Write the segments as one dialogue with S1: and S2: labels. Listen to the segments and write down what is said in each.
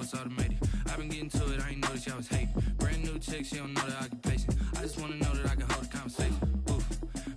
S1: it's automated. I've been getting to it, I ain't noticed y'all was hating. Brand new chick, she don't know the occupation. I just wanna know that I can hold a conversation. Oof,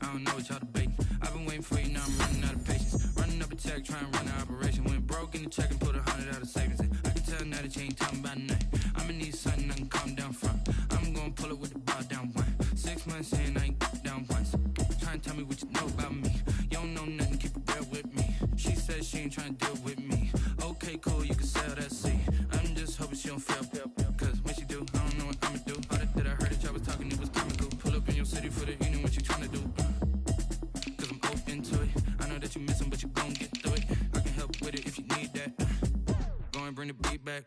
S1: I don't know what y'all debating. I've been waiting for you, now I'm running out of patience. Running up a check, trying to run an operation. Went broke in the check and put 100 out of savings in. I can tell now that you ain't talking about nothing. I'ma need something I can calm down from. I'm gonna pull it with the bow down one. 6 months in, I ain't down once. Trying to tell me what you know about me. You don't know nothing, keep it real with me. She said she ain't trying to deal with me. Okay, cool, you can sell that seed. I'm just hoping she don't fail. Cause when she do, I don't know what I'ma do. All that I heard that y'all was talking, it was comical. Pull up in your city for the evening, what you trying to do? Cause I'm open to it. I know that you miss him, but you gon' get through it. I can help with it if you need that. Go and bring the beat back.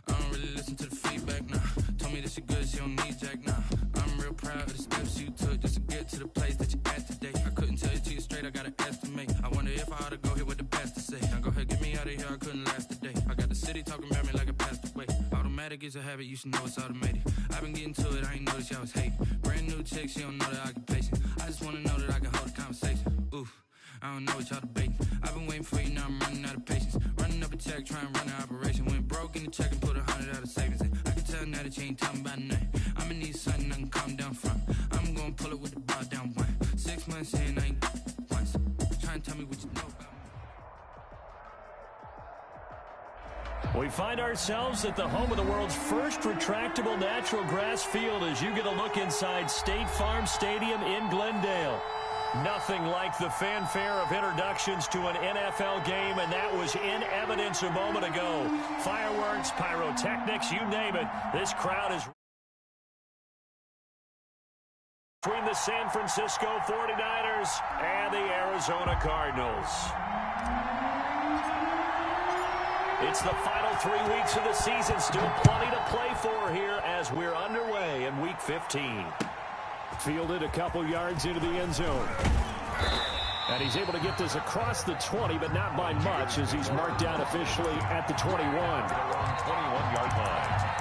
S1: I don't really listen to the feedback, nah. Told me that she good, she don't need jack, nah. I'm real proud of the steps you took just to get to the place that you at today. I couldn't tell it to you straight, I gotta estimate. I wonder if I ought to go here with the best to say. Now go ahead, get me out of here, I couldn't last a day. I got the city talking about me like I passed away. Automatic is a habit, you should know it's automated. I've been getting to it, I ain't noticed y'all was hating. Brand new chick, she don't know the occupation. I just wanna know that I can hold a conversation. Oof, I don't know what y'all debating. I've been waiting for you, now I'm running out of patience. Running up a check, trying to run an operation. Went broke in the check and put 100 out of savings in. I can tell now that you ain't talking about nothing. I'ma need something I can calm down from. I'm gonna pull it with the bow down one. 6 months in, I ain't once. Trying to tell me what you know about me.
S2: We find ourselves at the home of the world's first retractable natural grass field as you get a look inside State Farm Stadium in Glendale. Nothing like the fanfare of introductions to an NFL game, and that was in evidence a moment ago. Fireworks, pyrotechnics, you name it. This crowd is between the San Francisco 49ers and the Arizona Cardinals. It's the final 3 weeks of the season. Still plenty to play for here as we're underway in Week 15. Fielded a couple yards into the end zone. And he's able to get this across the 20, but not by much as he's marked down officially at the 21.
S3: 21-yard line.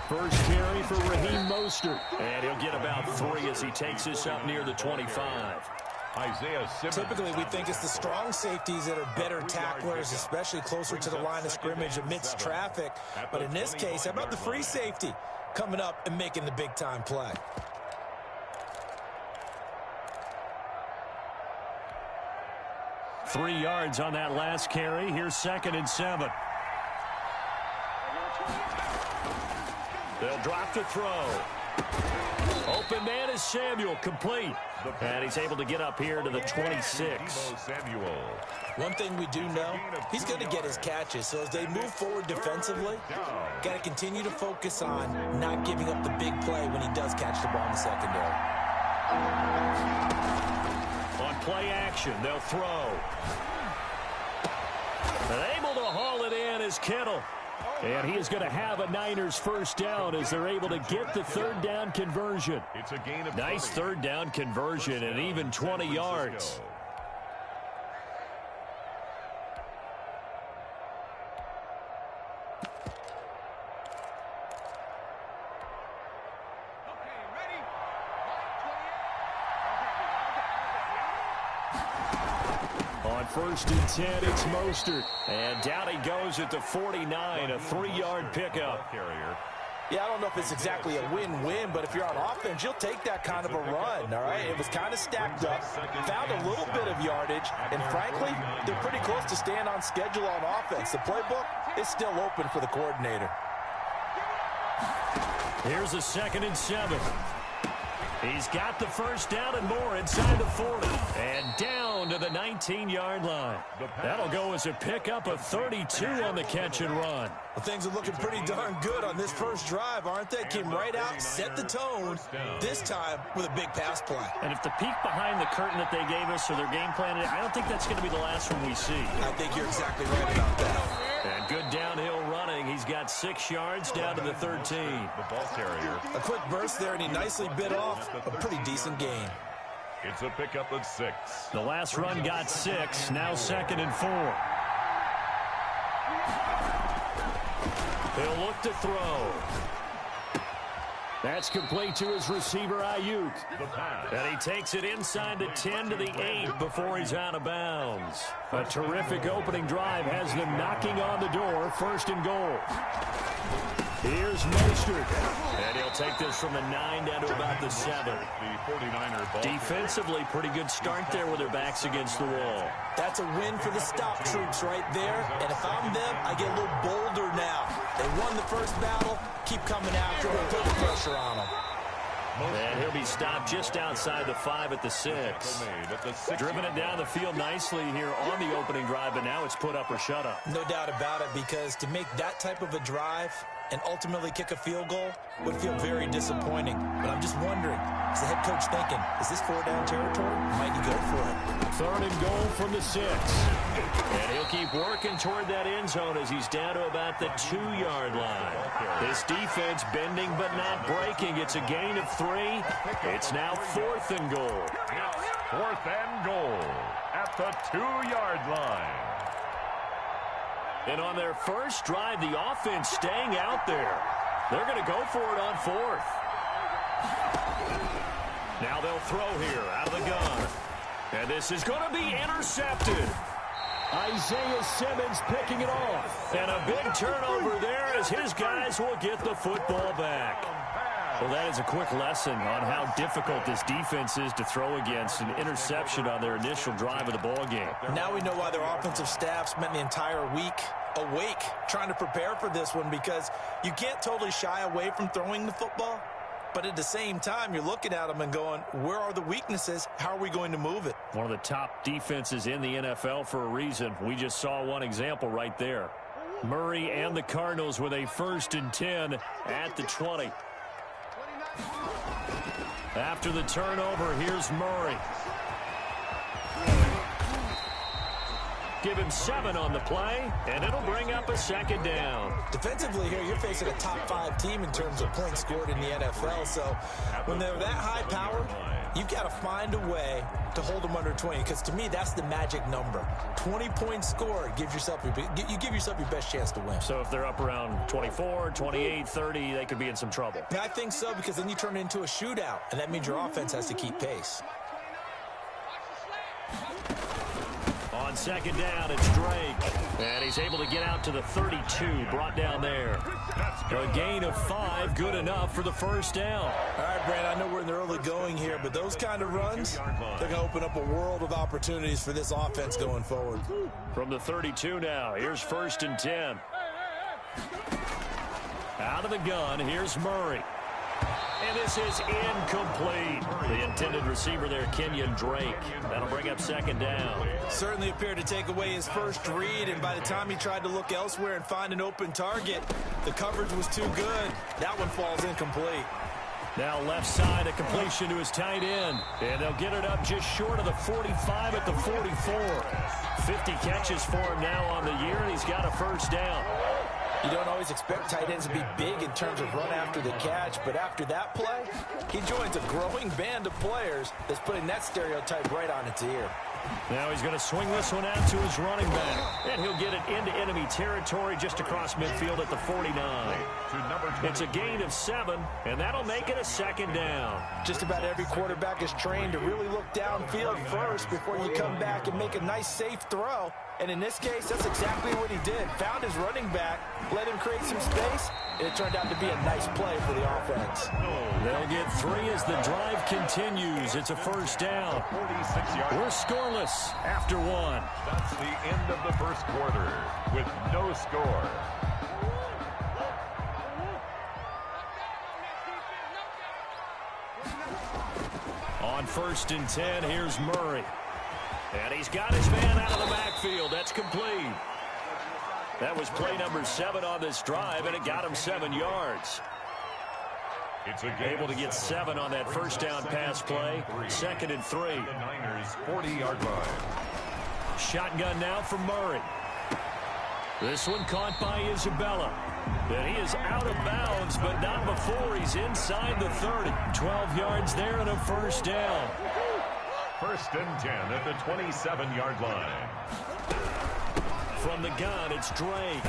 S2: First carry for Raheem Mostert. And he'll get about 3 as he takes this up near the 25.
S3: Isaiah Simmons.
S4: Typically, we think it's the strong safeties that are better tacklers, especially closer to the line of scrimmage amidst traffic. But in this case, how about the free safety coming up and making the big-time play?
S2: Three yards on that last carry. Here's 2nd and 7. They'll drop to throw. Open man is Samuel, complete. And he's able to get up here to the 26.
S4: One thing we do know, he's going to get his catches. So as they move forward defensively, got to continue to focus on not giving up the big play when he does catch the ball in the secondary.
S2: On play action, they'll throw. And able to haul it in is Kittle. And he is going to have a Niners first down as they're able to get the third down conversion.
S3: It's a gain of
S2: nice third down conversion and even 20 yards. On 1st and 10, it's Mostert. And down he goes at the 49, a 3-yard pickup.
S4: Yeah, I don't know if it's exactly a win-win, but if you're on offense, you'll take that kind of a run, all right? It was kind of stacked up, found a little bit of yardage, and frankly, they're pretty close to staying on schedule on offense. The playbook is still open for the coordinator.
S2: Here's a 2nd and 7. He's got the first down and more inside the 40. And down to the 19-yard line. That'll go as a pickup of 32 on the catch and run.
S4: Well, things are looking pretty darn good on this first drive, aren't they? Came right out, set the tone, this time with a big pass play.
S2: And if the peek behind the curtain that they gave us or their game plan, I don't think that's going to be the last one we see.
S4: I think you're exactly right about that.
S2: And good downhill running. He's He's got 6 yards down to the 13.
S3: The ball carrier.
S4: A quick burst there, and he nicely bit off a pretty decent gain.
S3: It's a pickup of 6.
S2: The last run got 6. Now 2nd and 4. He'll look to throw. That's complete to his receiver, Ayuk. And he takes it inside the 10 to the 8 before he's out of bounds. A terrific opening drive has them knocking on the door. 1st and goal. Here's Mostert. And he'll take this from the 9 down to about the 7.
S3: The 49er ball.
S2: Defensively, pretty good start there with their backs against the wall.
S4: That's a win for the stop troops right there. And if I'm them, I get a little bolder now. They won the first battle. Keep coming after them. Put the pressure on them.
S2: And he'll be stopped just outside the 5 at the 6. Driven it down the field nicely here on the opening drive, but now it's put up or shut up.
S4: No doubt about it, because to make that type of a drive and ultimately kick a field goal would feel very disappointing. But I'm just wondering, is the head coach thinking, is this 4-down territory? Might he go for it?
S2: 3rd and goal from the 6. And he'll keep working toward that end zone as he's down to about the 2-yard line. This defense bending but not breaking. It's a gain of 3. It's now 4th and goal.
S3: It's 4th and goal at the 2-yard line.
S2: And on their first drive, the offense staying out there. They're going to go for it on 4th. Now they'll throw here out of the gun. And this is going to be intercepted. Isaiah Simmons picking it off. And a big turnover there as his guys will get the football back. Well, that is a quick lesson on how difficult this defense is to throw against. An interception on their initial drive of the ball game.
S4: Now we know why their offensive staff spent the entire week awake trying to prepare for this one, because you can't totally shy away from throwing the football. But at the same time, you're looking at them and going, where are the weaknesses? How are we going to move it?
S2: One of the top defenses in the NFL for a reason. We just saw one example right there. Murray and the Cardinals with a 1st and 10 at the 20. After the turnover, here's Murray. Give him 7 on the play, and it'll bring up a 2nd down.
S4: Defensively here, you're facing a top 5 team in terms of points scored in the NFL. So when they're that high powered, you've got to find a way to hold them under 20, because to me, that's the magic number. 20 points scored gives yourself you give yourself your best chance to win.
S2: So if they're up around 24, 28, 30, they could be in some trouble.
S4: Yeah, I think so, because then you turn it into a shootout, and that means your offense has to keep pace.
S2: On 2nd down, it's Drake. And he's able to get out to the 32, brought down there. A gain of 5, good enough for the 1st down.
S4: All right, Brand, I know we're in the early going here, but those kind of runs, they're going to open up a world of opportunities for this offense going forward.
S2: From the 32 now, here's 1st and 10. Out of the gun, here's Murray. And this is incomplete. The intended receiver there, Kenyon Drake. That'll bring up 2nd down.
S4: Certainly appeared to take away his first read, and by the time he tried to look elsewhere and find an open target, the coverage was too good. That one falls incomplete.
S2: Now left side, a completion to his tight end. And they'll get it up just short of the 45 at the 44. 50 catches for him now on the year, and he's got a 1st down.
S4: You don't always expect tight ends to be big in terms of run after the catch, but after that play, he joins a growing band of players that's putting that stereotype right on its ear.
S2: Now he's going to swing this one out to his running back. And he'll get it into enemy territory just across midfield at the 49. It's a gain of 7, and that'll make it a 2nd down.
S4: Just about every quarterback is trained to really look downfield first before you come back and make a nice, safe throw. And in this case, that's exactly what he did. Found his running back, let him create some space, and it turned out to be a nice play for the offense.
S2: They'll get 3 as the drive continues. It's a 1st down. We're scoreless after 1.
S3: That's the end of the first quarter with no score.
S2: On 1st and 10, here's Murray. And he's got his man out of the backfield. That's complete. That was play number 7 on this drive, and it got him 7 yards.
S3: It's
S2: able to get 7 on that 1st down pass play. 2nd and 3.
S3: The Niners' 40-yard line.
S2: Shotgun now for Murray. This one caught by Isabella. And he is out of bounds, but not before he's inside the 30. 12 yards there and a first down.
S3: First and 10 at the 27-yard line.
S2: From the gun, it's Drake.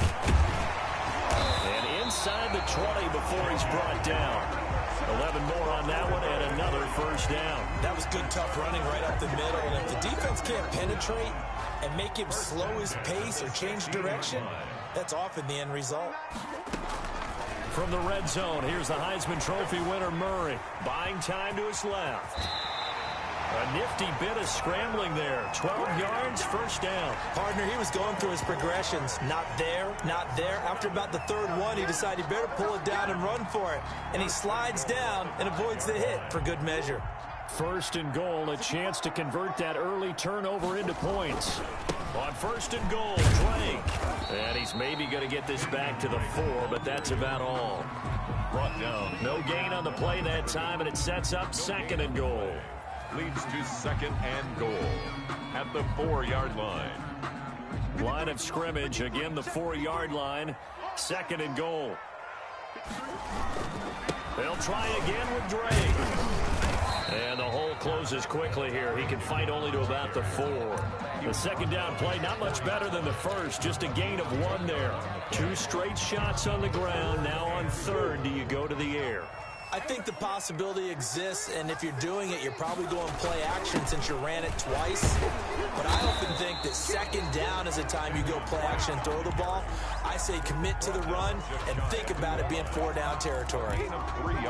S2: And inside the 20 before he's brought down. 11 more on that one and another first down.
S4: That was good, tough running right up the middle. And if the defense can't penetrate and make him slow his pace or change direction, that's often the end result.
S2: From the red zone, here's the Heisman Trophy winner, Murray. Buying time to his left. A nifty bit of scrambling there. 12 yards, first down.
S4: Partner, he was going through his progressions. Not there, not there. After about the third one, he decided he better pull it down and run for it. And he slides down and avoids the hit for good measure.
S2: First and goal, a chance to convert that early turnover into points. On first and goal, Drake. And he's maybe going to get this back to the 4, but that's about all. Brought down. No gain on the play that time, and it sets up second and goal.
S3: Leads to second and goal at the 4-yard line.
S2: Line of scrimmage, again the 4-yard line. Second and goal. They'll try again with Drake. And the hole closes quickly here. He can fight only to about the 4. The second down play, not much better than the first. Just a gain of 1 there. 2 straight shots on the ground. Now on third, do you go to the air?
S4: I think the possibility exists, and if you're doing it, you're probably going play action since you ran it twice. But I often think that second down is the time you go play action and throw the ball. I say commit to the run and think about it being 4-down territory.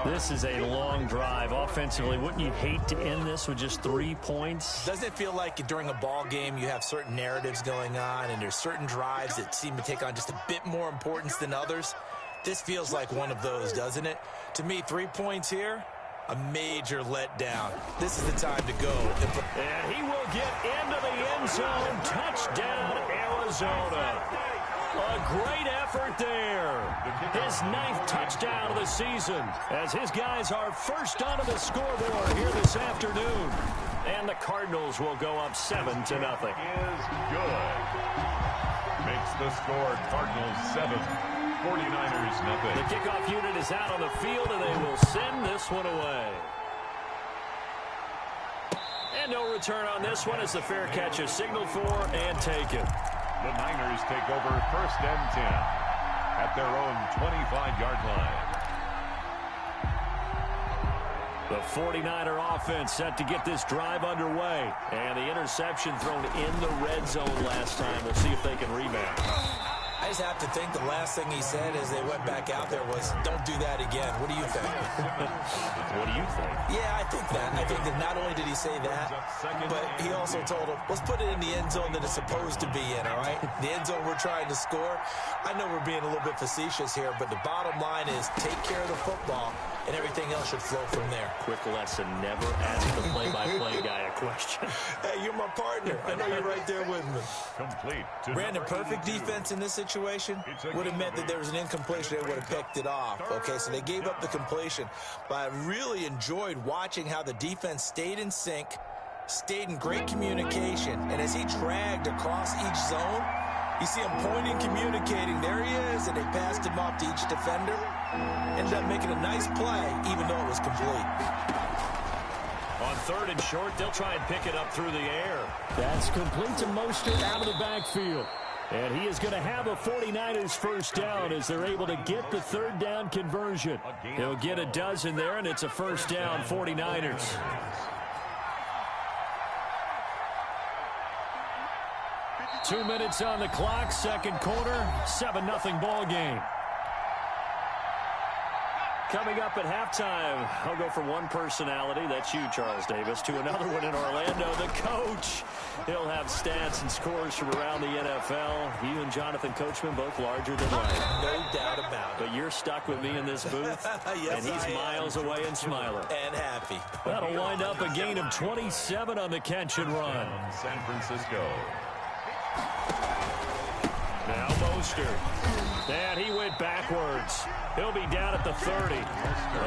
S2: This is a long drive. Offensively, wouldn't you hate to end this with just 3 points?
S4: Doesn't it feel like during a ball game you have certain narratives going on, and there's certain drives that seem to take on just a bit more importance than others? This feels like one of those, doesn't it? To me, 3 points here, a major letdown. This is the time to go.
S2: And he will get into the end zone. Touchdown, Arizona. A great effort there. His 9th touchdown of the season as his guys are first onto the scoreboard here this afternoon. And the Cardinals will go up 7-0.
S3: Is good. Makes the score Cardinals 7. 49ers nothing.
S2: The kickoff unit is out on the field, and they will send this one away. And no return on this one as the fair catch is signaled for and taken.
S3: The Niners take over first and 10 at their own 25-yard line.
S2: The 49er offense set to get this drive underway. And the interception thrown in the red zone last time. We'll see if they can rebound.
S4: I just have to think the last thing he said as they went back out there was, don't do that again. What do you think?
S2: What do you think?
S4: Yeah, I think that. I think that not only did he say that, but he also told him, let's put it in the end zone that it's supposed to be in, all right? The end zone we're trying to score. I know we're being a little bit facetious here, but the bottom line is take care of the football, and everything else should flow from there.
S2: Quick lesson, never ask the play-by-play guy a question.
S4: Hey, you're my partner. I know you're right there with me.
S3: Complete.
S4: Brandon, perfect defense in this situation would have meant that there was an incompletion. They would have picked it off. Okay, so they gave up the completion. But I really enjoyed watching how the defense stayed in sync, stayed in great communication, and as he dragged across each zone, you see him pointing, communicating. There he is, and they passed him off to each defender. Ended up making a nice play, even though it was complete.
S2: On third and short, they'll try and pick it up through the air. That's complete to Mostert out of the backfield. And he is going to have a 49ers first down as they're able to get the third down conversion. He'll get a dozen there, and it's a first down 49ers. Two minutes on the clock, second quarter, 7-0 ball game. Coming up at halftime, I'll go from one personality, that's you, Charles Davis, to another one in Orlando, the coach. He'll have stats and scores from around the NFL. You and Jonathan Coachman both larger than life.
S4: No doubt about it.
S2: But you're stuck with me in this booth,
S4: yes,
S2: and he's miles away and smiling.
S4: And happy.
S2: That'll wind up a gain of 27 on the catch and run.
S3: San Francisco.
S2: Now Mostert. And he went backwards. He'll be down at the 30.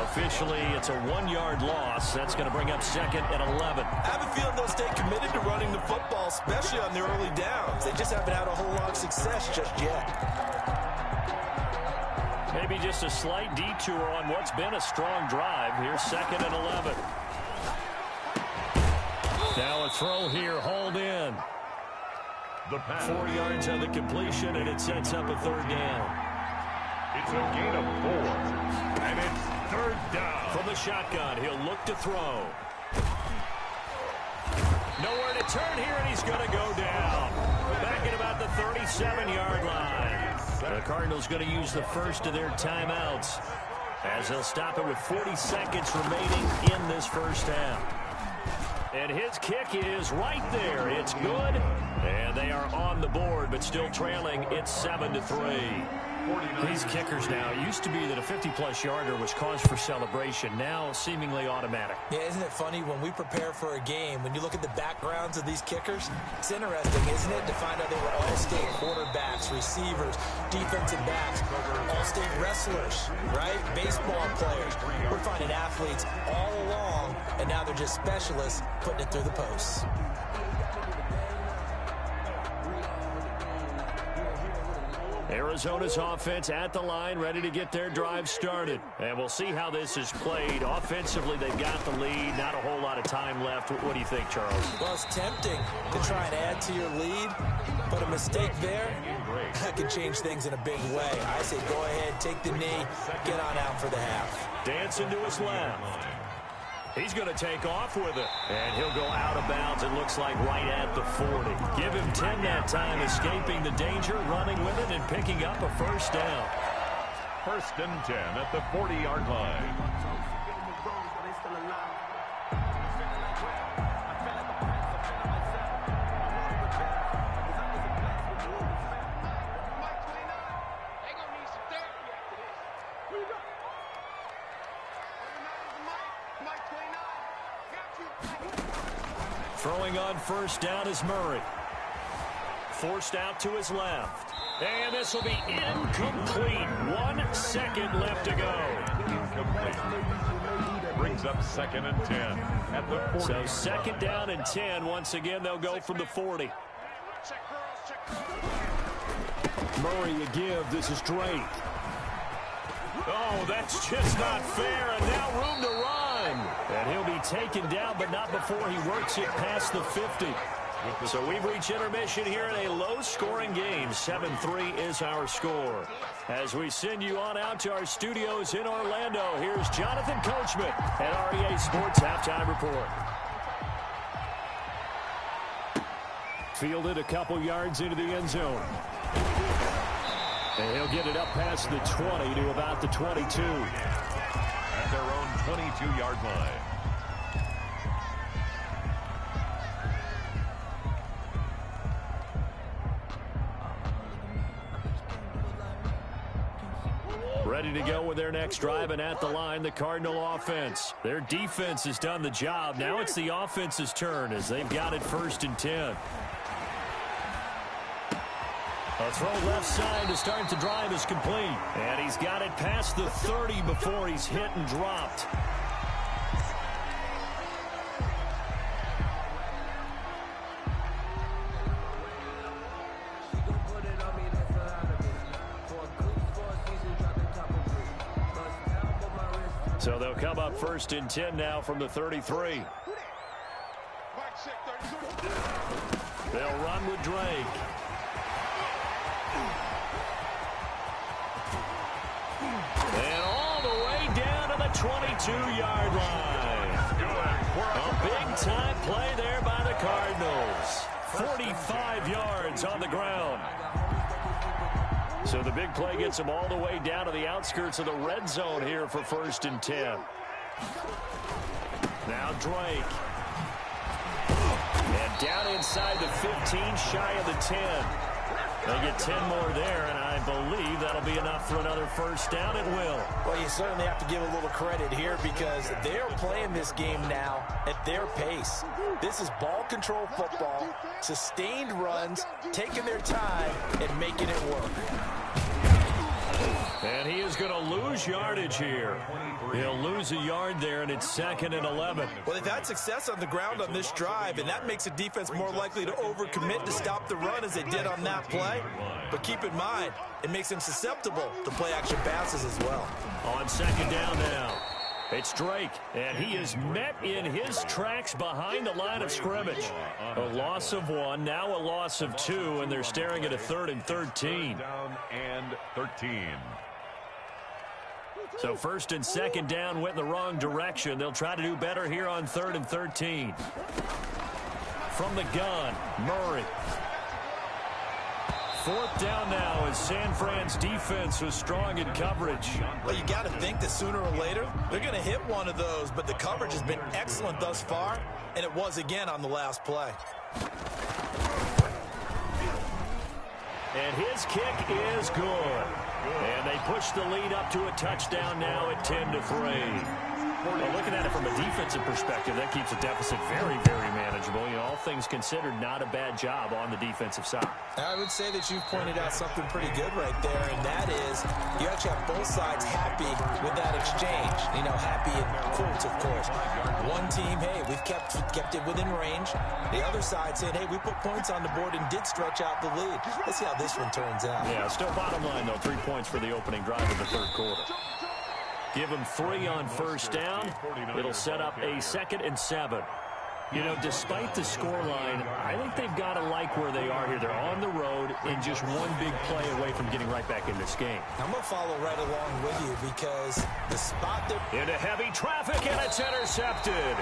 S2: Officially, it's a 1-yard loss. That's going to bring up 2nd and 11.
S4: I have a feeling they'll stay committed to running the football, especially on the early downs. They just haven't had a whole lot of success just yet.
S2: Maybe just a slight detour on what's been a strong drive. Here's 2nd and 11. Now a throw here, hauled in. 4 yards on the completion, and it sets up a 3rd down.
S3: It's a gain of 4, and it's 3rd down.
S2: From the shotgun, he'll look to throw. Nowhere to turn here, and he's going to go down. Back at about the 37-yard line. The Cardinals going to use the first of their timeouts, as they'll stop it with 40 seconds remaining in this first half. And his kick is right there. It's good. And they are on the board, but still trailing. It's 7-3. These kickers now, it used to be that a 50-plus yarder was cause for celebration. Now seemingly automatic.
S4: Yeah, isn't it funny when we prepare for a game, when you look at the backgrounds of these kickers, it's interesting, isn't it, to find out they were all-state quarterbacks, receivers, defensive backs, all-state wrestlers, right? Baseball players. We're finding athletes all along, and now they're just specialists putting it through the posts.
S2: Arizona's offense at the line, ready to get their drive started. And we'll see how this is played. Offensively, they've got the lead. Not a whole lot of time left. What do you think, Charles?
S4: Well, it's tempting to try and add to your lead, but a mistake there, that can change things in a big way. I say go ahead, take the knee, get on out for the half.
S2: Dancing to his left. He's going to take off with it. And he'll go out of bounds, it looks like, right at the 40. Give him 10 that time, escaping the danger, running with it, and picking up a 1st down.
S3: 1st and 10 at the 40-yard line.
S2: Throwing on 1st down is Murray. Forced out to his left. And this will be incomplete. 1 second left to go.
S3: Incomplete. Brings up 2nd and 10 at the 40.
S2: So 2nd down and 10. Once again, they'll go from the 40. Murray a give. This is Drake. Oh, that's just not fair. And now room to run. And he'll be taken down, but not before he works it past the 50. So we've reached intermission here in a low-scoring game. 7-3 is our score. As we send you on out to our studios in Orlando, here's Jonathan Coachman at REA Sports Halftime Report. Fielded a couple yards into the end zone. And he'll get it up past the 20 to about the 22.
S3: At their own 22-yard line.
S2: Ready to go with their next drive, and at the line, the Cardinal offense. Their defense has done the job. Now it's the offense's turn as they've got it 1st and 10. A throw left side to start the drive is complete. And he's got it past the 30 before he's hit and dropped. So they'll come up 1st and 10 now from the 33. They'll run with Drake. And all the way down to the 22-yard line. A big-time play there by the Cardinals. 45 yards on the ground. So the big play gets them all the way down to the outskirts of the red zone here for 1st and 10. Now Drake. And down inside the 15, shy of the 10. They get 10 more there, and I believe that'll be enough for another first down. It will.
S4: Well, you certainly have to give a little credit here because they're playing this game now at their pace. This is ball control football, sustained runs, taking their time, and making it work.
S2: And he is going to lose yardage here. He'll lose a yard there, and it's 2nd and 11.
S4: Well, they've had success on the ground on this drive, and that makes a defense more likely to overcommit to stop the run as they did on that play. But keep in mind, it makes them susceptible to play-action passes as well.
S2: On 2nd down now, it's Drake, and he is met in his tracks behind the line of scrimmage. A loss of 1, now a loss of 2, and they're staring at a 3rd and 13.
S3: Down and 13.
S2: So 1st and 2nd down went in the wrong direction. They'll try to do better here on 3rd and 13. From the gun, Murray. 4th down now as San Fran's defense was strong in coverage.
S4: Well, you got to think that sooner or later they're going to hit one of those, but the coverage has been excellent thus far, and it was again on the last play.
S2: And his kick is good. And they push the lead up to a touchdown now at 10-3. Well, looking at it from a defensive perspective, that keeps the deficit very, very manageable. You know, all things considered, not a bad job on the defensive side.
S4: I would say that you've pointed out something pretty good right there, and that is you actually have both sides happy with that exchange. You know, happy in quotes, of course. One team, hey, we've kept it within range. The other side saying, hey, we put points on the board and did stretch out the lead. Let's see how this one turns out.
S2: Yeah, still bottom line, though, 3 points for the opening drive of the 3rd quarter. Give them 3 on 1st down. It'll set up a 2nd and 7. You know, despite the scoreline, I think they've got to like where they are here. They're on the road and just one big play away from getting right back in this game.
S4: I'm going to follow right along with you because the spot that...
S2: Into heavy traffic, and it's intercepted.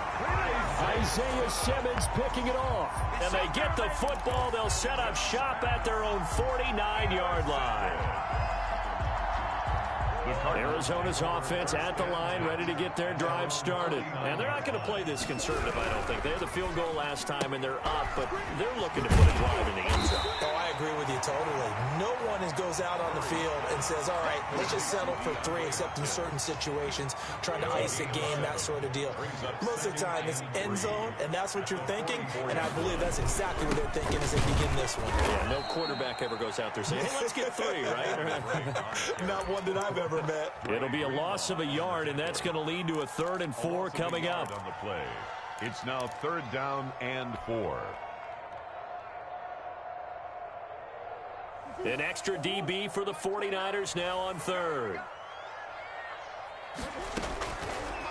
S2: Isaiah Simmons picking it off. And they get the football. They'll set up shop at their own 49-yard line. Arizona's offense at the line, ready to get their drive started. And they're not going to play this conservative, I don't think. They had the field goal last time, and they're up, but they're looking to put a drive in the end zone.
S4: Oh, I agree with you totally. No one goes out on the field and says, all right, let's just settle for 3, except in certain situations, trying to ice a game, that sort of deal. Most of the time, it's end zone, and that's what you're thinking, and I believe that's exactly what they're thinking as they begin this one.
S2: Yeah, no quarterback ever goes out there saying, hey, let's get 3, right?
S4: Not one that I've ever met.
S2: It'll be a loss of a yard, and that's going to lead to a 3rd and 4 coming up.
S3: On the play. It's now 3rd down and 4.
S2: An extra DB for the 49ers now on 3rd.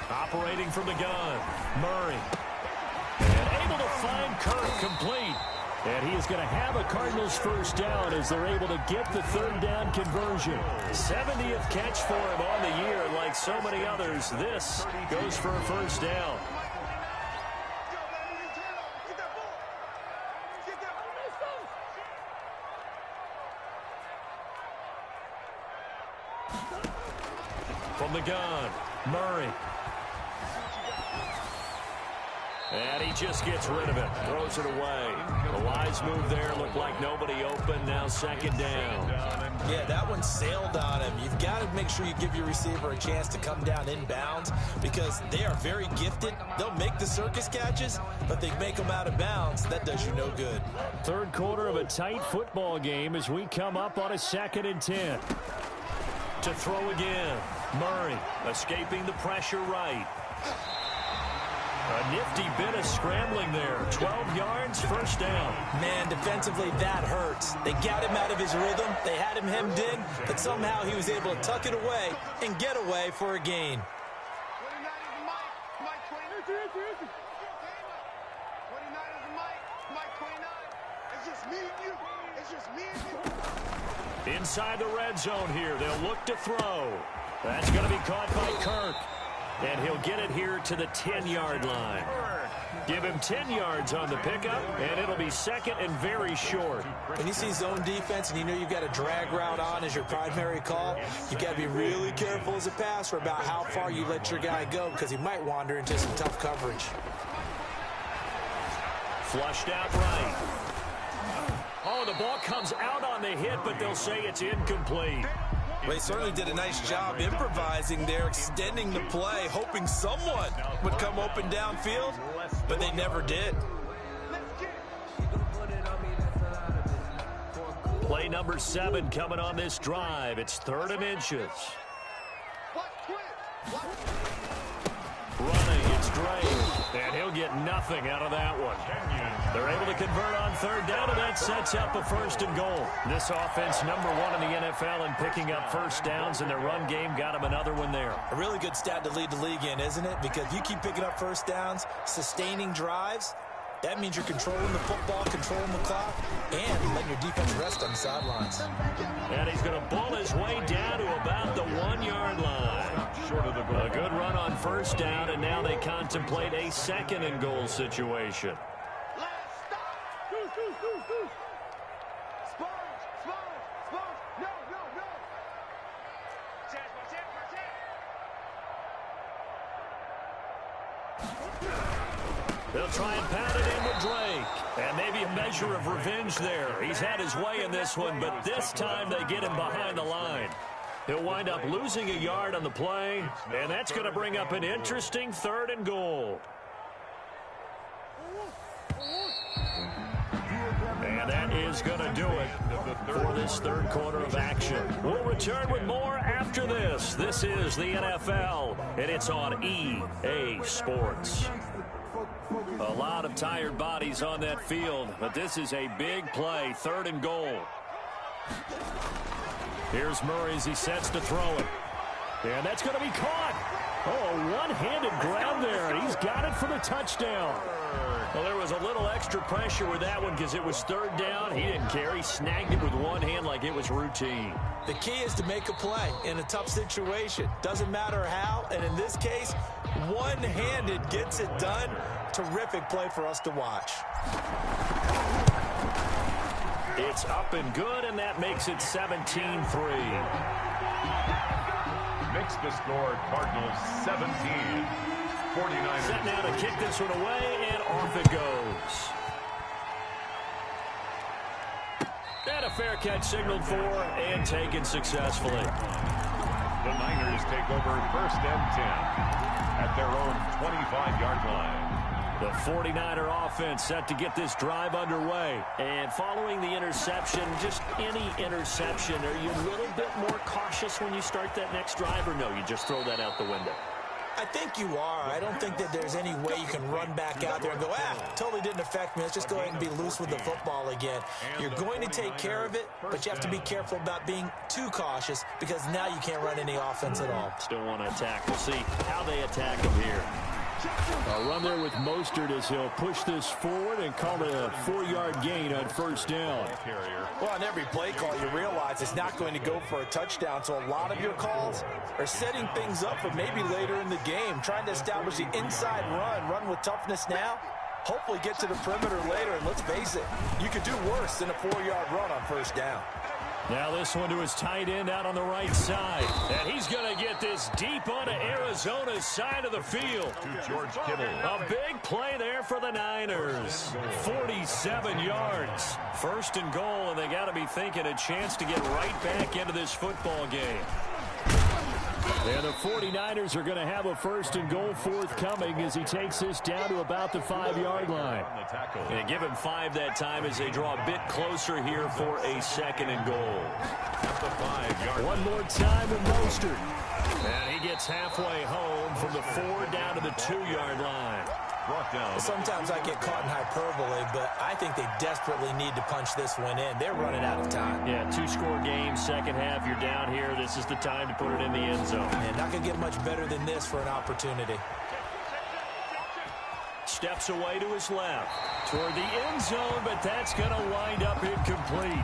S2: Operating from the gun, Murray. And able to find Kirk complete. And he is going to have a Cardinals first down as they're able to get the 3rd down conversion. 70th catch for him on the year. Like so many others, this goes for a first down. From the gun, Murray. And he just gets rid of it, throws it away. A wise move there, looked like nobody open, now 2nd down.
S4: Yeah, that one sailed on him. You've got to make sure you give your receiver a chance to come down inbounds because they are very gifted. They'll make the circus catches, but they make them out of bounds. That does you no good.
S2: 3rd quarter of a tight football game as we come up on a 2nd and 10. To throw again, Murray escaping the pressure right. A nifty bit of scrambling there. 12 yards, first down.
S4: Man, defensively, that hurts. They got him out of his rhythm. They had him hemmed in, but somehow he was able to tuck it away and get away for a gain.
S2: Inside the red zone here. They'll look to throw. That's going to be caught by Kirk. And he'll get it here to the 10-yard line. Give him 10 yards on the pickup, and it'll be 2nd and very short.
S4: When you see zone defense and you know you've got a drag route on as your primary call, you've got to be really careful as a passer about how far you let your guy go because he might wander into some tough coverage.
S2: Flushed out right. Oh, the ball comes out on the hit, but they'll say it's incomplete.
S4: Well, they certainly did a nice job improvising there, extending the play, hoping someone would come open downfield, but they never did.
S2: Play number 7 coming on this drive. It's 3rd and inches. Running, it's Drake, and he'll get nothing out of that one. They're able to convert on 3rd down, and that sets up a 1st and goal. This offense, #1 in the NFL in picking up 1st downs, and their run game got them another one there.
S4: A really good stat to lead the league in, isn't it? Because you keep picking up 1st downs, sustaining drives, that means you're controlling the football, controlling the clock, and letting your defense rest on the sidelines.
S2: And he's going to ball his way down to about the 1-yard line. A good run on 1st down, and now they contemplate a 2nd and goal situation. They'll try and pound it in with Drake. And maybe a measure of revenge there. He's had his way in this one, but this time they get him behind the line. He'll wind up losing a yard on the play, and that's going to bring up an interesting 3rd and goal. And that is going to do it for this 3rd quarter of action. We'll return with more after this. This is the NFL, and it's on EA Sports. A lot of tired bodies on that field, but this is a big play, 3rd and goal. Here's Murray as he sets to throw it. And that's going to be caught. Oh, a one-handed grab there. He's got it for the touchdown. Well, there was a little extra pressure with that one because it was 3rd down. He didn't care. He snagged it with one hand like it was routine.
S4: The key is to make a play in a tough situation. Doesn't matter how, and in this case, one-handed gets it done. Terrific play for us to watch.
S2: It's up and good, and that makes it 17-3.
S3: Makes the score Cardinals 17. 49ers.
S2: Set now to kick this one away, and off it goes. And a fair catch signaled for and taken successfully.
S3: The Niners take over 1st and 10 at their own 25-yard line.
S2: The 49er offense set to get this drive underway. And following the interception, just any interception, are you a little bit more cautious when you start that next drive, or no, you just throw that out the window?
S4: I think you are. I don't think that there's any way you can run back out there and go, totally didn't affect me. Let's just go ahead and be loose with the football again. You're going to take care of it, but you have to be careful about being too cautious because now you can't run any offense at all.
S2: Still want to attack. We'll see how they attack him here. A run there with Mostert as he'll push this forward and call it a 4-yard gain on 1st down.
S4: Well, on every play call, you realize it's not going to go for a touchdown, so a lot of your calls are setting things up for maybe later in the game, trying to establish the inside run with toughness now, hopefully get to the perimeter later, and let's face it, you could do worse than a 4-yard run on 1st down.
S2: Now this one to his tight end out on the right side. And he's going to get this deep onto Arizona's side of the field.
S3: To George Kittle.
S2: A big play there for the Niners. 47 yards. 1st and goal, and they got to be thinking a chance to get right back into this football game. And the 49ers are going to have a 1st and goal forthcoming as he takes this down to about the 5-yard line. And give him 5 that time as they draw a bit closer here for a 2nd and goal. One more time with Mostert. And he gets halfway home from the 4 down to the 2-yard line.
S4: Sometimes I get caught in hyperbole, but I think they desperately need to punch this one in. They're running out of time.
S2: Yeah, 2-score game, second half, you're down here. This is the time to put it in the end zone.
S4: And not going to get much better than this for an opportunity.
S2: Steps away to his left toward the end zone, but that's going to wind up incomplete.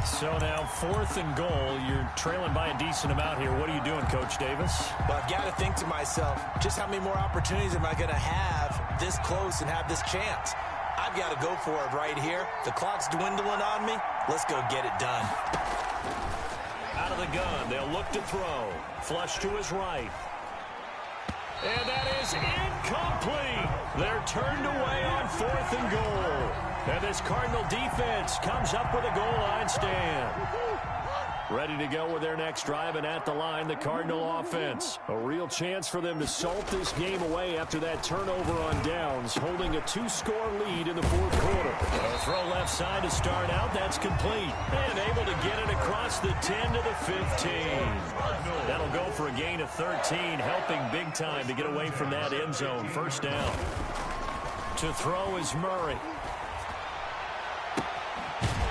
S2: So now 4th and goal. You're trailing by a decent amount here. What are you doing, Coach Davis?
S4: Well, I've got to think to myself, just how many more opportunities am I going to have this close and have this chance? I've got to go for it right here. The clock's dwindling on me. Let's go get it done.
S2: Out of the gun, they'll look to throw. Flush to his right. And that is incomplete. They're turned away on 4th and goal. And this Cardinal defense comes up with a goal line stand. Ready to go with their next drive, and at the line, the Cardinal offense. A real chance for them to salt this game away after that turnover on downs, holding a 2-score lead in the 4th quarter. A throw left side to start out. That's complete. And able to get it across the 10 to the 15. That'll go for a gain of 13, helping big time to get away from that end zone. First down. To throw is Murray.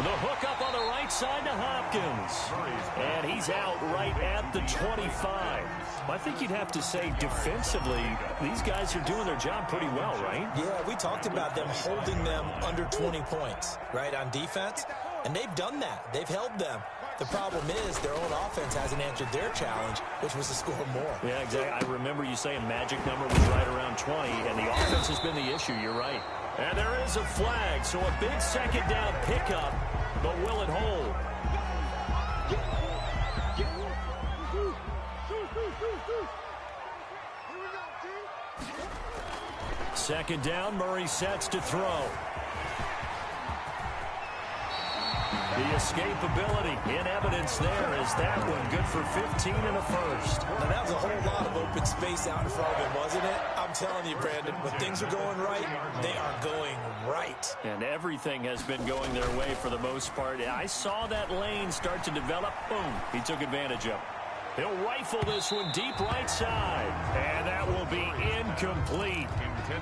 S2: The hook up on the right side to Hopkins. And he's out right at the 25. I think you'd have to say defensively, these guys are doing their job pretty well, right?
S4: Yeah, we talked about them holding them under 20 points, right, on defense. And they've done that. They've held them. The problem is their own offense hasn't answered their challenge, which was to score more. Yeah,
S2: exactly. I remember you saying magic number was right around 20, and the offense has been the issue. You're right. And there is a flag, so a big second down pickup, but will it hold? Second down, Murray sets to throw. The escapability in evidence there is that one good for 15 and a first.
S4: Now, that was a whole lot of open space out in front of him, wasn't it? I'm telling you, Brandon, when things are going right, they are going right.
S2: And everything has been going their way for the most part. I saw that lane start to develop. Boom, he took advantage of it. He'll rifle this one deep right side. And that will be incomplete.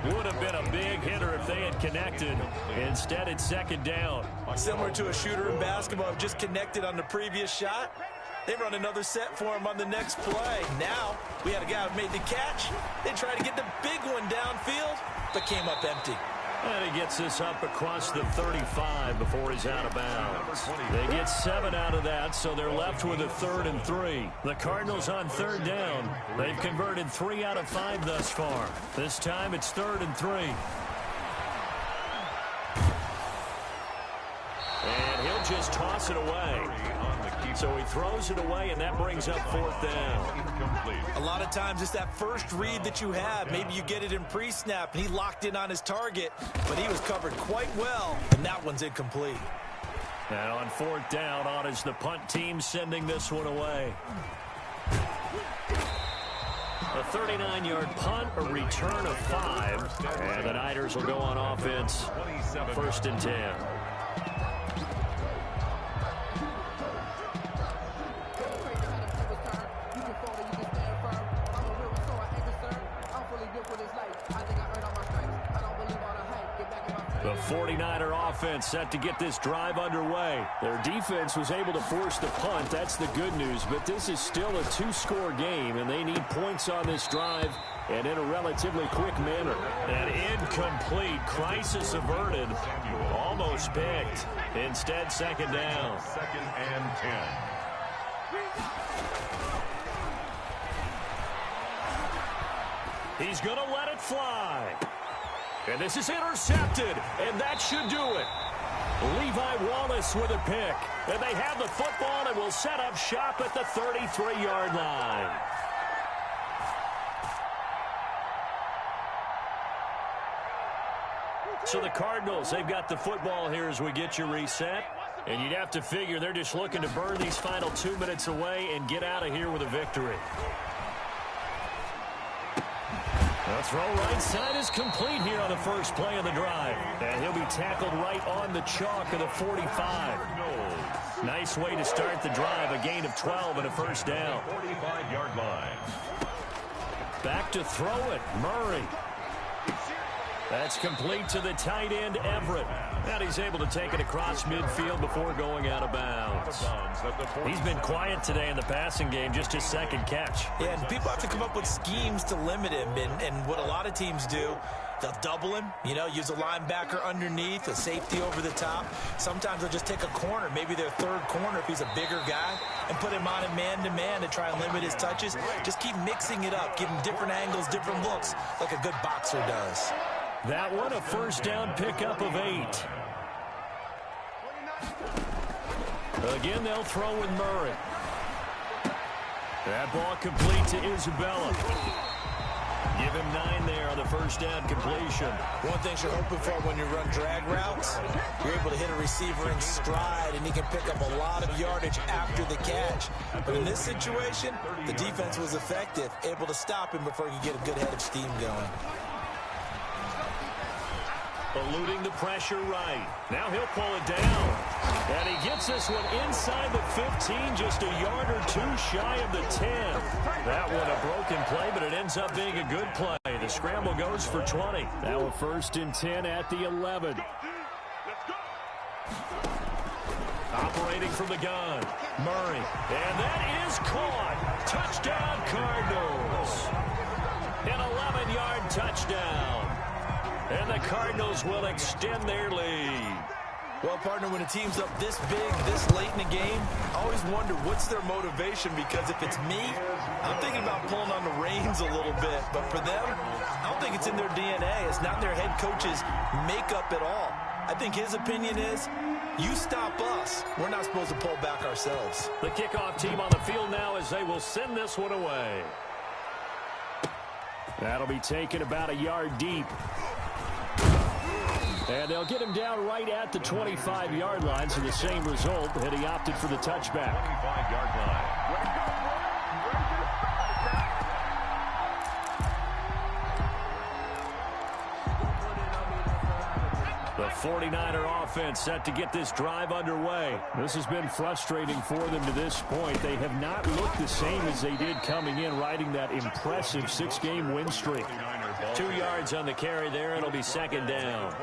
S2: Would have been a big hitter if they had connected. Instead, it's second down.
S4: Similar to a shooter in basketball, just connected on the previous shot. They run another set for him on the next play. Now, we had a guy who made the catch. They tried to get the big one downfield, but came up empty.
S2: And he gets this up across the 35 before he's out of bounds. They get 7 out of that, so they're left with a 3rd and 3. The Cardinals on 3rd down. They've converted 3 out of 5 thus far. This time it's 3rd and 3. And he'll just toss it away. So he throws it away, and that brings up 4th down.
S4: A lot of times it's that first read that you have. Maybe you get it in pre-snap, and he locked in on his target, but he was covered quite well, and that one's incomplete.
S2: And on 4th down, on is the punt team sending this one away. A 39-yard punt, a return of 5, and the Niners will go on offense. 1st and 10. The 49er offense set to get this drive underway. Their defense was able to force the punt. That's the good news. But this is still a 2-score game, and they need points on this drive and in a relatively quick manner. An incomplete. Crisis averted. Almost picked. Instead, second down.
S3: 2nd and 10.
S2: He's going to let it fly. And this is intercepted, and that should do it. Levi Wallace with a pick. And they have the football and will set up shop at the 33-yard line. So the Cardinals, they've got the football here as we get you reset. And you'd have to figure they're just looking to burn these final 2 minutes away and get out of here with a victory. The throw right side is complete here on the first play of the drive. And he'll be tackled right on the chalk of the 45. Nice way to start the drive. A gain of 12 and a first down.
S3: 45-yard line.
S2: Back to throw it. Murray. That's complete to the tight end, Everett. And he's able to take it across midfield before going out of bounds. He's been quiet today in the passing game, just his second catch.
S4: Yeah, and people have to come up with schemes to limit him. And what a lot of teams do, they'll double him, use a linebacker underneath, a safety over the top. Sometimes they'll just take a corner, maybe their third corner if he's a bigger guy, and put him on a man-to-man to try and limit his touches. Just keep mixing it up, give him different angles, different looks, like a good boxer does.
S2: That one, a first down pickup of 8. Again, they'll throw with Murray. That ball complete to Isabella. Give him 9 there on the first down completion.
S4: One thing you're hoping for when you run drag routes, you're able to hit a receiver in stride, and he can pick up a lot of yardage after the catch. But in this situation, the defense was effective, able to stop him before he could get a good head of steam going.
S2: Eluding the pressure right. Now he'll pull it down. And he gets this one inside the 15, just a yard or two shy of the 10. That one a broken play, but it ends up being a good play. The scramble goes for 20. Now a 1st and 10 at the 11. Operating from the gun, Murray. And that is caught. Touchdown, Cardinals. An 11-yard touchdown. And the Cardinals will extend their lead.
S4: Well, partner, when a team's up this big, this late in the game, I always wonder what's their motivation, because if it's me, I'm thinking about pulling on the reins a little bit. But for them, I don't think it's in their DNA. It's not their head coach's makeup at all. I think his opinion is, you stop us, we're not supposed to pull back ourselves.
S2: The kickoff team on the field now as they will send this one away. That'll be taken about a yard deep. And they'll get him down right at the 25-yard line, so the same result, and he opted for the touchback.
S3: 25-yard line.
S2: The 49er offense set to get this drive underway. This has been frustrating for them to this point. They have not looked the same as they did coming in, riding that impressive 6-game win streak. 2 yards on the carry there. It'll be 2nd down.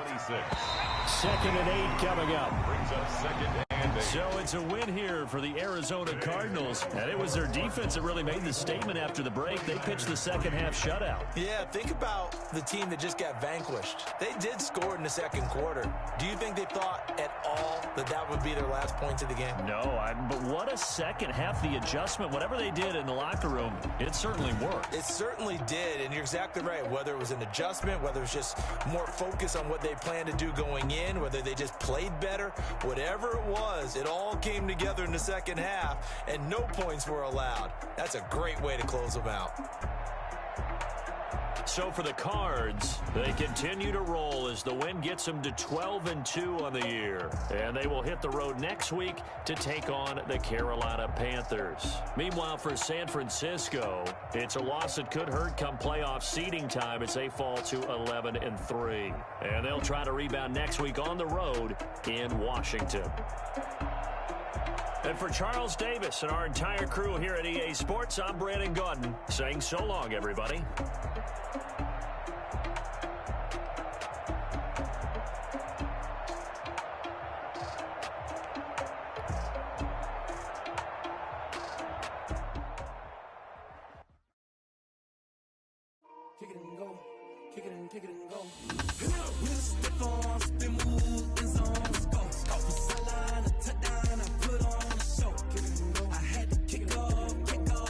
S2: 2nd and 8 coming up.
S3: Brings up 2nd and 8.
S2: So it's a win here for the Arizona Cardinals. And it was their defense that really made the statement after the break. They pitched the second-half shutout.
S4: Yeah, think about the team that just got vanquished. They did score in the 2nd quarter. Do you think they thought at all that that would be their last points of the game?
S2: No, but what a second half. The adjustment, whatever they did in the locker room, it certainly worked.
S4: It certainly did, and you're exactly right. Whether it was an adjustment, whether it was just more focus on what they planned to do going in, whether they just played better, whatever it was, it all came together in the 2nd half, and no points were allowed. That's a great way to close them out.
S2: So for the Cards, they continue to roll as the win gets them to 12-2 on the year. And they will hit the road next week to take on the Carolina Panthers. Meanwhile, for San Francisco, it's a loss that could hurt come playoff seeding time as they fall to 11-3. And they'll try to rebound next week on the road in Washington. And for Charles Davis and our entire crew here at EA Sports, I'm Brandon Gaudin saying so long, everybody.
S1: Kick it and go, kick it and go. With the form, spin move, in zone, let's go. Off the sideline, a touchdown, I put on a show. Kick it and go. I had to kick off and go.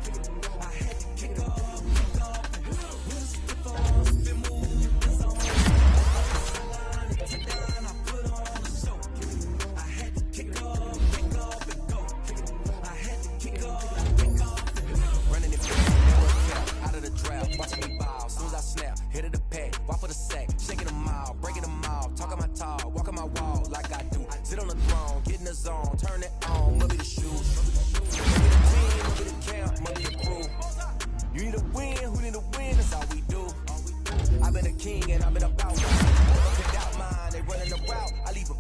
S1: Kick it and go. I had to kick off and go. With the form, spin move, in zone, let's go. Off the sideline, a touchdown, I put on a show. Kick it and go. I had to kick off and go. Kick it and go. I had to kick off and go. Running it back, out of the draft, watching me ball. As soon as I snap, hit of the pack, walk for the sack, shaking them out, breaking them out, talking my talk, walking my wall like I do. Sit on the throne, get in the zone, turn it on, move me the shoes. Move me the team, move me the camp, move me the crew. You need a win, who need a win? That's all we do. I've been a king and I've been about. Never picked out mine, they running the route. I leave a